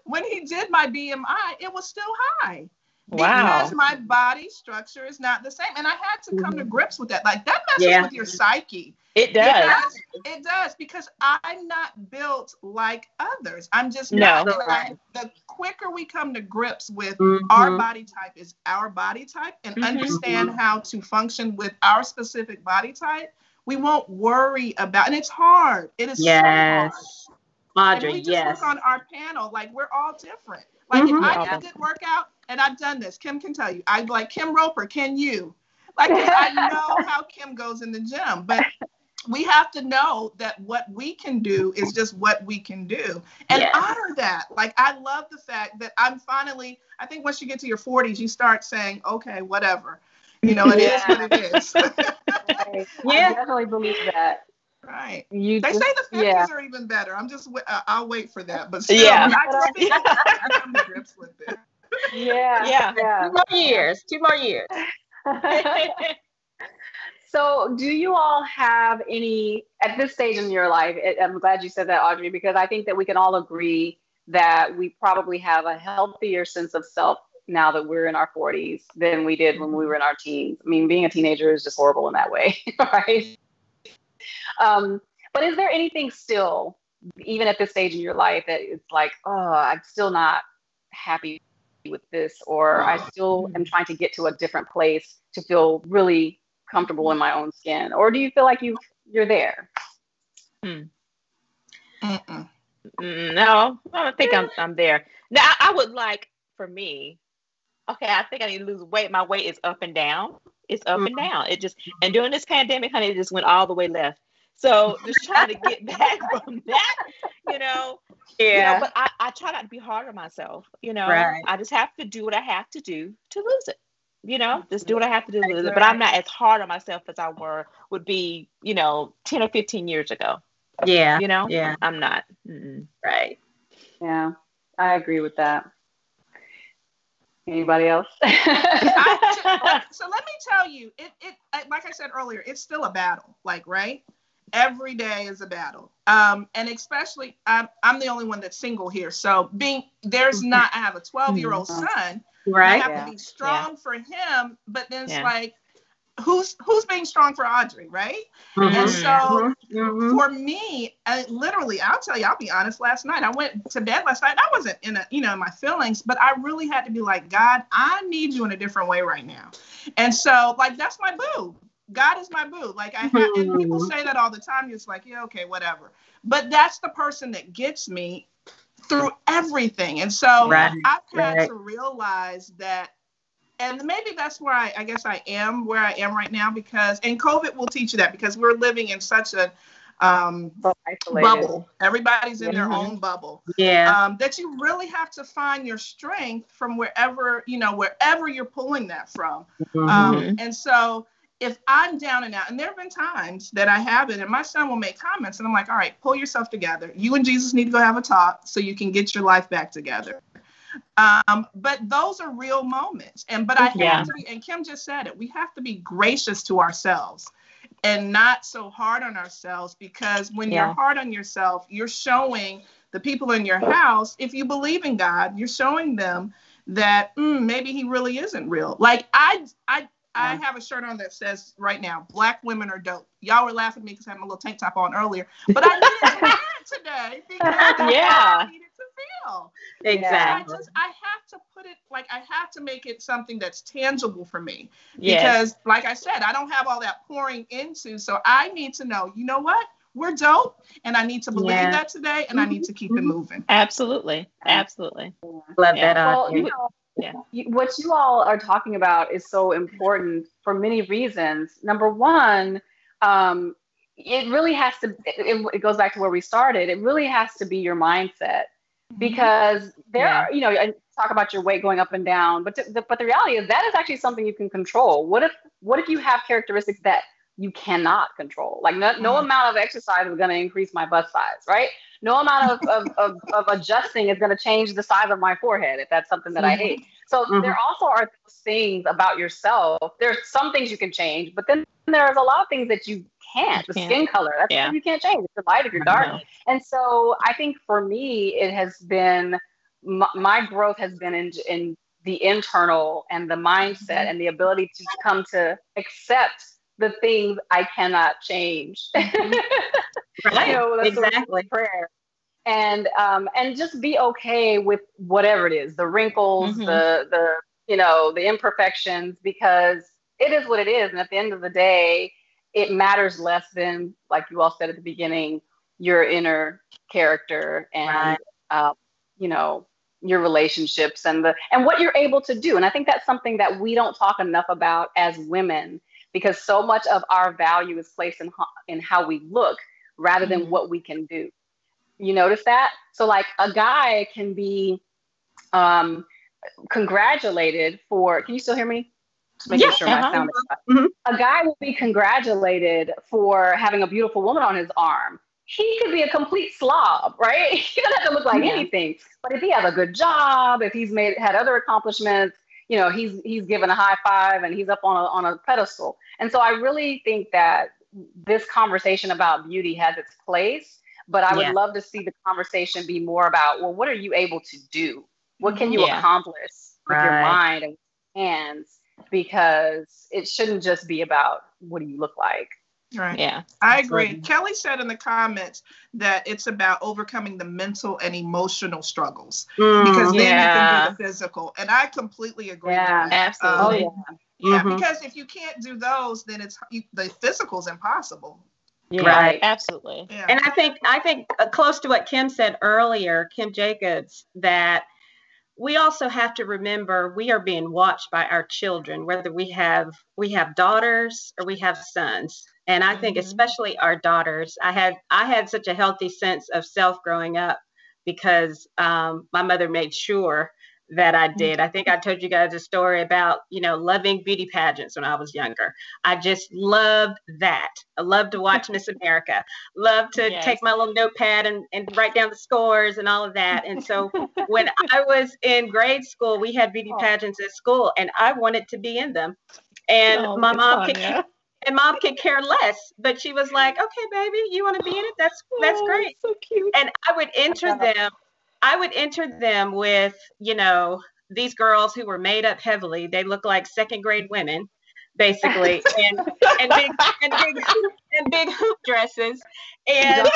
when he did my BMI, it was still high. Because my body structure is not the same. And I had to come to grips with that. Like, that messes with your psyche. It does. It does, because I'm not built like others. I'm just not. The quicker we come to grips with our body type is our body type, and understand how to function with our specific body type, we won't worry about, and it's hard. It is so hard. Audrey, and we just look on our panel, like, we're all different. Like, if I get a good workout, and I've done this, Kim can tell you, I like, "Kim Roper, can you?" Like, I know how Kim goes in the gym, but we have to know that what we can do is just what we can do, and honor that. Like, I love the fact that I think once you get to your 40s, you start saying, "Okay, whatever, it is what it is." I definitely believe that. Right. They say the 50s are even better. I'll wait for that. But still, I come to grips with it. Yeah. 2 more years. So do you all have any, at this stage in your life, I'm glad you said that, Audrey, because I think that we can all agree that we probably have a healthier sense of self now that we're in our 40s than we did when we were in our teens. I mean, being a teenager is just horrible in that way, right? But is there anything still, even at this stage in your life, that it's like, "Oh, I'm still not happy with this," or "I still am trying to get to a different place to feel really comfortable in my own skin"? Or do you feel like you're there? No, I don't think I'm there. Now, I would like, for me, I think I need to lose weight. My weight is up and down. It's up and down. And during this pandemic, honey, it just went all the way left. So just trying to get back from that, but I try not to be hard on myself, I just have to do what I have to do to lose it, just do what I have to do to lose it. But I'm not as hard on myself as I would be, 10 or 15 years ago. Yeah. I'm not. Right. Yeah, I agree with that. Anybody else? So let me tell you, it like I said earlier, it's still a battle, right? Every day is a battle. And especially, I'm the only one that's single here. So I have a 12-year-old son. Right. I have to be strong for him, but then it's like, who's being strong for Audrey, right? And so for me, literally, I'll tell you, I'll be honest, last night, I went to bed last night, I wasn't in my feelings, but I really had to be like, "God, I need you in a different way right now." And so, that's my boo. God is my boo. And people say that all the time. It's like, yeah, okay, whatever. But that's the person that gets me through everything. And so I've had to realize that, and maybe that's where I guess I am where I am right now, and COVID will teach you that, because we're living in such a bubble. Everybody's in their own bubble. That you really have to find your strength from wherever you're pulling that from. And so if I'm down and out, and there have been times that I haven't, and my son will make comments, and I'm like, all right, pull yourself together. You and Jesus need to go have a talk so you can get your life back together. But those are real moments. But I have to be, and Kim just said it, we have to be gracious to ourselves and not so hard on ourselves, because when you're hard on yourself, you're showing the people in your house, if you believe in God, you're showing them that maybe he really isn't real. Like I have a shirt on that says right now, Black women are dope. Y'all were laughing at me because I had my little tank top on earlier, but I needed to wear it today because that's how I needed to feel. Exactly. I have to put it, like, I have to make it something that's tangible for me. Because like I said, I don't have all that pouring into, so I need to know, you know what? We're dope, and I need to believe that today, and I need to keep it moving. Absolutely. Love that. Well, what you all are talking about is so important for many reasons. Number one, it really has to, it goes back to where we started. It really has to be your mindset, because there are, you know, I talk about your weight going up and down, but the reality is that is actually something you can control. What if you have characteristics that you cannot control? Like no amount of exercise is going to increase my bust size, right? No amount of adjusting is going to change the size of my forehead, if that's something that I hate. So there also are those things about yourself. There's some things you can change, but then there's a lot of things that you can't. The skin color, that's something you can't change. If you're light, if you're dark. And so I think for me, it has been, my growth has been in the internal and the mindset and the ability to come to accept the things I cannot change. Right. You know, Exactly. Prayer. And just be okay with whatever it is, the wrinkles, the you know, the imperfections, because it is what it is. And at the end of the day, it matters less than, like you all said at the beginning, your inner character and you know, your relationships and what you're able to do. And I think that's something that we don't talk enough about as women, because so much of our value is placed in how we look rather than what we can do. You notice that? So like a guy can be congratulated for, can you still hear me? Just making sure my sound is A guy will be congratulated for having a beautiful woman on his arm. He could be a complete slob, right? He doesn't have to look like anything. But if he has a good job, if he's had other accomplishments, you know, he's given a high five and he's up on a pedestal. And so I really think that this conversation about beauty has its place, but I would love to see the conversation be more about, well, what are you able to do? What can you accomplish with your mind and hands? Because it shouldn't just be about what do you look like. Right. Yeah, I agree. Kelly said in the comments that it's about overcoming the mental and emotional struggles, because then you can do the physical. And I completely agree with that. Absolutely. Because if you can't do those, then the physical's impossible. Yeah, right. Absolutely. Yeah. And I think close to what Kim said earlier, Kim Jacobs, that we also have to remember we are being watched by our children, whether we have daughters or we have sons. And I think especially our daughters, I had such a healthy sense of self growing up because my mother made sure that I did. I think I told you guys a story about, you know, loving beauty pageants when I was younger. I just loved that. I loved to watch Miss America, loved to take my little notepad and write down the scores and all of that. And so when I was in grade school, we had beauty pageants at school and I wanted to be in them. And my mom could care less, but she was like, okay, baby, you want to be in it? That's great. So cute. And I would enter them with, you know, these girls who were made up heavily. They look like second grade women, basically, and big hoop dresses. And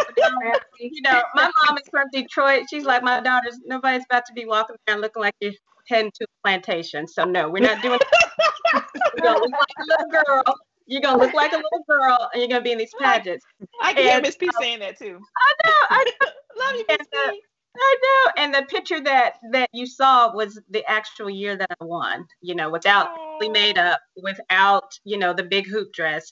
you know, my mom is from Detroit. She's like, my daughters, nobody's about to be walking around looking like you're heading to a plantation. So no, we're not doing that. You're gonna look like a little girl. You're gonna look like a little girl, and you're gonna be in these pageants. I can hear Miss P saying that too. I know. Love you, Miss P. I know. And the picture that you saw was the actual year that I won, you know, without fully made up, without, you know, the big hoop dress.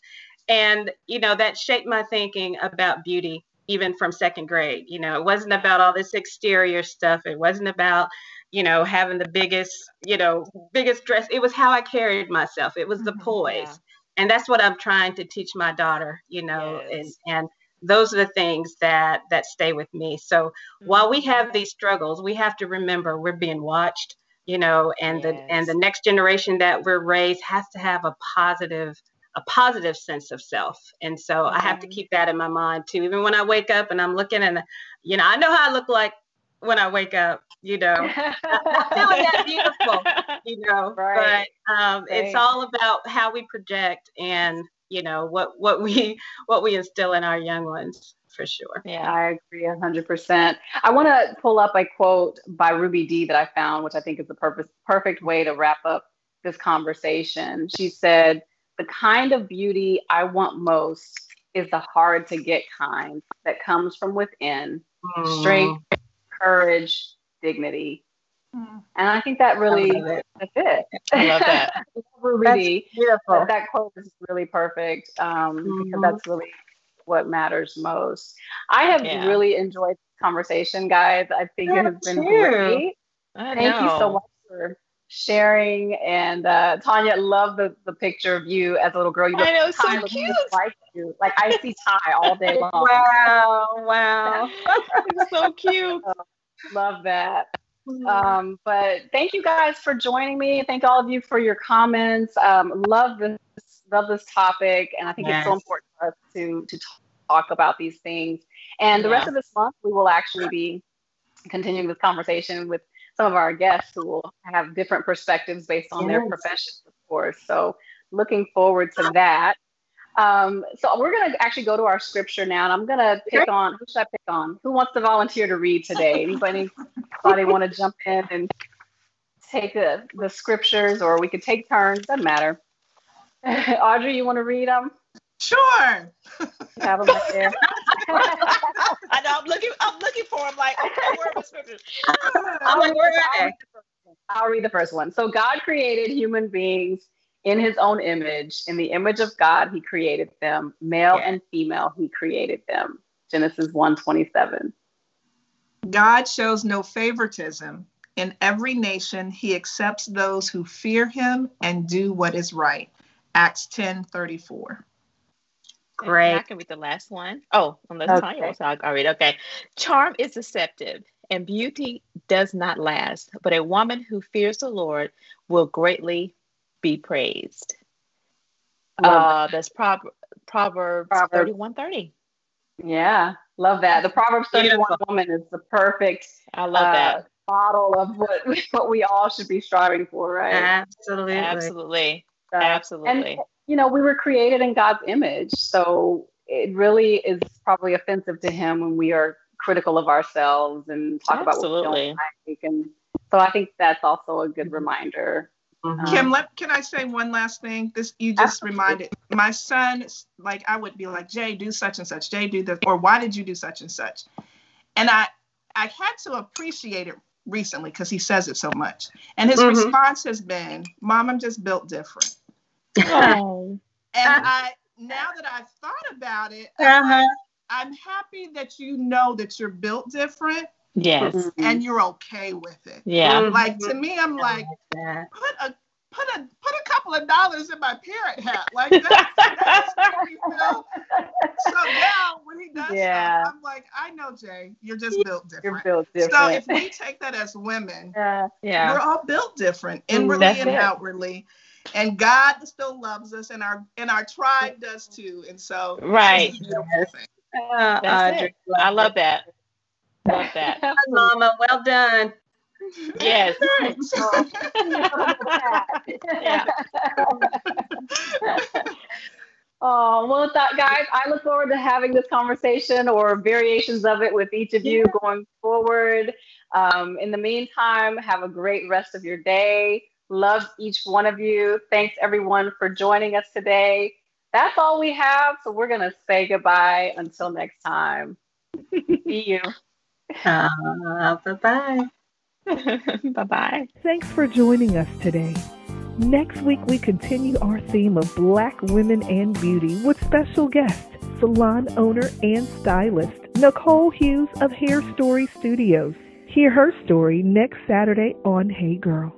And, you know, that shaped my thinking about beauty, even from second grade. You know, it wasn't about all this exterior stuff. It wasn't about, you know, having the biggest dress. It was how I carried myself. It was the poise. that's what I'm trying to teach my daughter, Yes. and those are the things that stay with me. So while we have these struggles, we have to remember we're being watched, and the next generation that we're raised has to have a positive sense of self. And so I have to keep that in my mind too. Even when I wake up and I'm looking, and I know how I look like when I wake up, not feeling that beautiful, Right. But it's all about how we project and what we instill in our young ones, for sure. Yeah, I agree 100%. I want to pull up a quote by Ruby Dee that I found, which I think is the perfect way to wrap up this conversation. She said, "The kind of beauty I want most is the hard to get kind that comes from within, strength, courage, dignity." And I think that really, that's it. I love that. Ruby Dee. Beautiful. That quote is really perfect because that's really what matters most. I have really enjoyed this conversation, guys. I think it has been great. Thank you so much for sharing. And Tanya, love the picture of you as a little girl. You look, I know, so Ty, cute. Like you. Like I see Ty all day long. Wow. It's so cute. Love that. But thank you guys for joining me. Thank all of you for your comments. Love this topic, and I think it's so important for us to talk about these things. And the rest of this month, we will actually be continuing this conversation with some of our guests who will have different perspectives based on their professions, of course. So looking forward to that. So we're going to actually go to our scripture now, and I'm going to pick on, who should I pick on? Who wants to volunteer to read today? Anybody want to jump in and take the scriptures, or we could take turns, doesn't matter. Audrey, you want to read them? Sure. Have them right there. I know, I'm looking for them, like, okay, where are my scriptures? I'll read the first one. So God created human beings in his own image. In the image of God, he created them. Male and female, he created them. Genesis 1:27. God shows no favoritism. In every nation, he accepts those who fear him and do what is right. Acts 10:34. Great. I can read the last one. Oh, unless Tanya wants, I'll read. Okay. Charm is deceptive and beauty does not last, but a woman who fears the Lord will greatly be praised. That's Proverbs 31:30. Yeah, love that. The Proverbs 31 woman is the perfect model of what we all should be striving for, right? Absolutely. And we were created in God's image, so it really is probably offensive to him when we are critical of ourselves and talk about what we don't like. And so I think that's also a good reminder. Kim, can I say one last thing? You just reminded my son, like I would be like, Jay, do such and such. Jay, do this, or why did you do such and such? And I had to appreciate it recently because he says it so much. And his response has been, Mom, I'm just built different. Oh. And now that I've thought about it, I'm happy that you know that you're built different. Yes. And you're okay with it. Yeah. Like to me, I'm like, put a couple of dollars in my parent hat. Like that's how we feel. So now when he does stuff, I'm like, I know, Jay, you're just built different. You're built different. So if we take that as women, we're all built different, inwardly and outwardly. And God still loves us, and our tribe does too. And so right. That's it. I love that. Love that. Mama, well done. Yes. Oh, well, guys, I look forward to having this conversation or variations of it with each of you going forward. In the meantime, have a great rest of your day. Love each one of you. Thanks, everyone, for joining us today. That's all we have, so we're going to say goodbye until next time. See you. Bye-bye. Bye-bye. Thanks for joining us today. Next week, we continue our theme of Black women and beauty with special guest, salon owner and stylist, Nicole Hughes of Hair Story Studios. Hear her story next Saturday on Hey Girl.